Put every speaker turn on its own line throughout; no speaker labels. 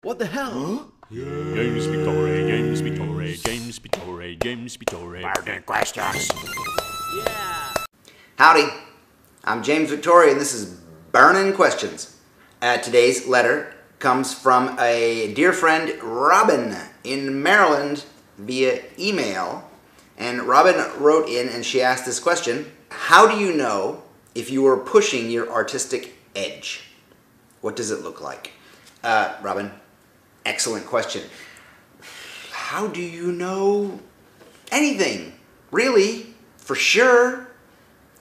What the hell? Huh?
James Vitore, James Vitore, James Vitore, James Vitore.
Burning questions.
Yeah.
Howdy, I'm James Vitore, and this is Burning Questions. Today's letter comes from a dear friend, Robin, in Maryland via email. And Robin wrote in and she asked this question: how do you know if you are pushing your artistic edge? What does it look like? Robin, excellent question. How do you know anything? Really? For sure.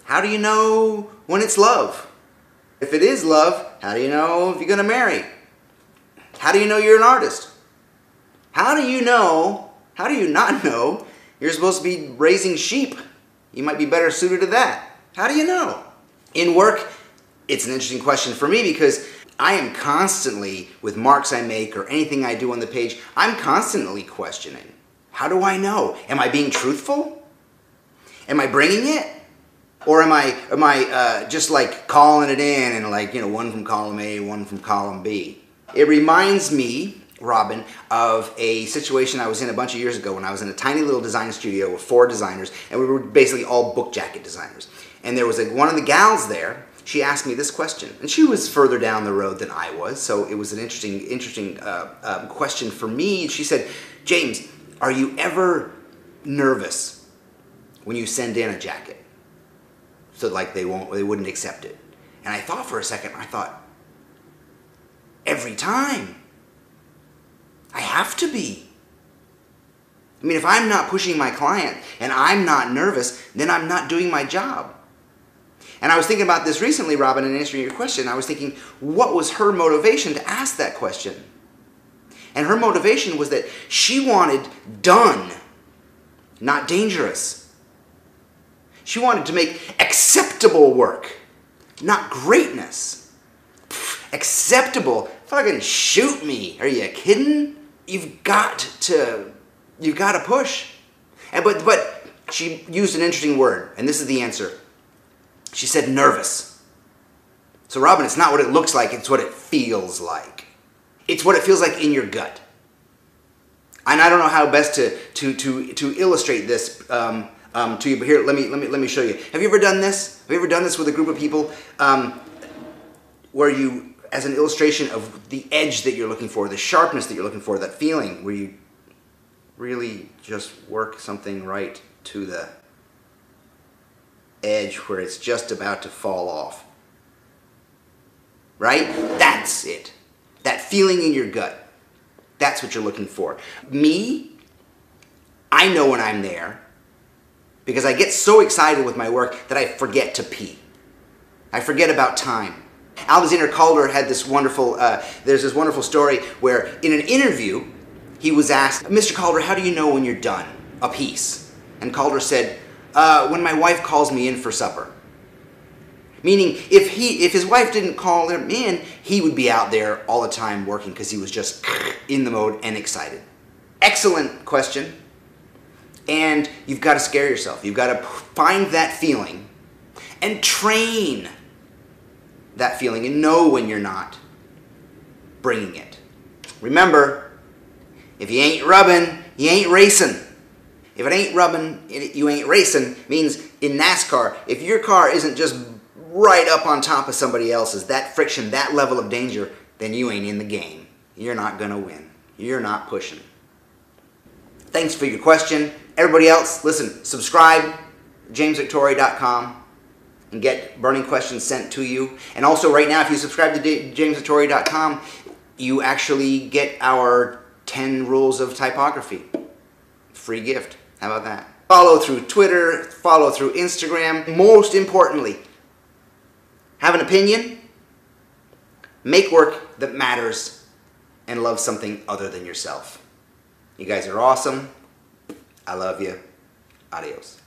How do you know when it's love? If it is love, how do you know if you're going to marry? How do you know you're an artist? How do you not know you're supposed to be raising sheep? You might be better suited to that. How do you know? In work, it's an interesting question for me because I am constantly, with marks I make or anything I do on the page, I'm constantly questioning. How do I know? Am I being truthful? Am I bringing it? Or am I just like calling it in and like, one from column A, one from column B? It reminds me, Robin, of a situation I was in a bunch of years ago when I was in a tiny little design studio with 4 designers, and we were basically all book jacket designers. And there was one of the gals there. She asked me this question, and she was further down the road than I was, so it was an interesting question for me. She said, "James, are you ever nervous when you send in a jacket? So like they wouldn't accept it?" And I thought for a second. I thought, every time. I have to be. I mean, if I'm not pushing my client and I'm not nervous, then I'm not doing my job. And I was thinking about this recently, Robin, in answering your question. I was thinking, what was her motivation to ask that question? And her motivation was that she wanted done, not dangerous. She wanted to make acceptable work, not greatness. Acceptable? Fucking shoot me. Are you kidding? You've got to push. But she used an interesting word, and this is the answer. She said nervous. So Robin, it's not what it looks like, it's what it feels like. It's what it feels like in your gut. And I don't know how best to illustrate this to you, but here, let me show you. Have you ever done this? Have you ever done this with a group of people where you, as an illustration of the edge that you're looking for, the sharpness that you're looking for, that feeling where you really just work something right to the edge where it's just about to fall off? Right? That's it. That feeling in your gut. That's what you're looking for. Me, I know when I'm there because I get so excited with my work that I forget to pee. I forget about time. Alexander Calder had this wonderful, there's this wonderful story where in an interview, he was asked, "Mr. Calder, how do you know when you're done a piece?" And Calder said, "When my wife calls me in for supper." Meaning, if his wife didn't call him in, he would be out there all the time working because he was just in the mode and excited. Excellent question. And you've got to scare yourself. You've got to find that feeling and train that feeling and know when you're not bringing it. Remember, if you ain't rubbing, you ain't racing. If it ain't rubbing, you ain't racing, means in NASCAR, if your car isn't just right up on top of somebody else's, that friction, that level of danger, then you ain't in the game. You're not going to win. You're not pushing. Thanks for your question. Everybody else, listen, subscribe, jamesvitore.com, and get burning questions sent to you. And also right now, if you subscribe to jamesvitore.com, you actually get our 10 rules of typography. Free gift. How about that? Follow through Twitter, follow through Instagram. Most importantly, have an opinion, make work that matters, and love something other than yourself. You guys are awesome. I love you. Adios.